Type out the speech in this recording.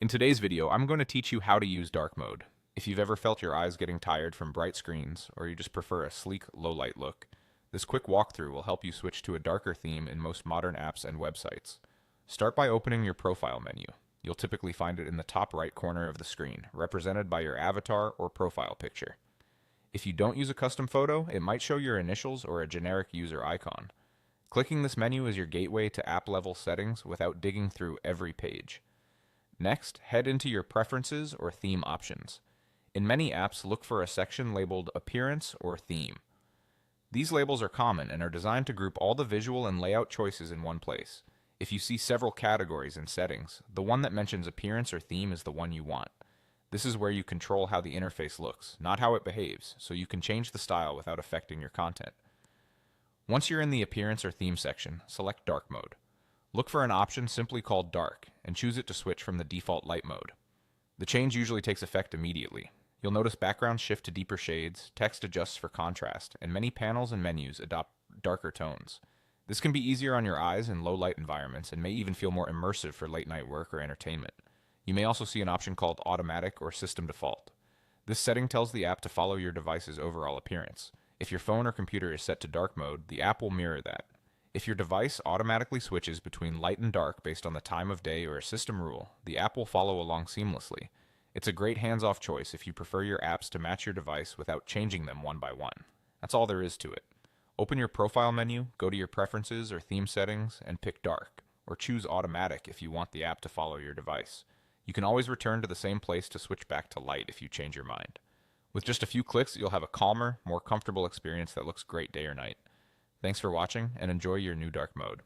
In today's video, I'm going to teach you how to use dark mode. If you've ever felt your eyes getting tired from bright screens, or you just prefer a sleek, low-light look, this quick walkthrough will help you switch to a darker theme in most modern apps and websites. Start by opening your profile menu. You'll typically find it in the top right corner of the screen, represented by your avatar or profile picture. If you don't use a custom photo, it might show your initials or a generic user icon. Clicking this menu is your gateway to app-level settings without digging through every page. Next, head into your Preferences or Theme options. In many apps, look for a section labeled Appearance or Theme. These labels are common and are designed to group all the visual and layout choices in one place. If you see several categories in settings, the one that mentions Appearance or Theme is the one you want. This is where you control how the interface looks, not how it behaves, so you can change the style without affecting your content. Once you're in the Appearance or Theme section, select Dark Mode. Look for an option simply called Dark, and choose it to switch from the default light mode. The change usually takes effect immediately. You'll notice backgrounds shift to deeper shades, text adjusts for contrast, and many panels and menus adopt darker tones. This can be easier on your eyes in low light environments and may even feel more immersive for late night work or entertainment. You may also see an option called Automatic or System Default. This setting tells the app to follow your device's overall appearance. If your phone or computer is set to dark mode, the app will mirror that. If your device automatically switches between light and dark based on the time of day or a system rule, the app will follow along seamlessly. It's a great hands-off choice if you prefer your apps to match your device without changing them one by one. That's all there is to it. Open your profile menu, go to your preferences or theme settings, and pick dark, or choose automatic if you want the app to follow your device. You can always return to the same place to switch back to light if you change your mind. With just a few clicks, you'll have a calmer, more comfortable experience that looks great day or night. Thanks for watching, and enjoy your new dark mode.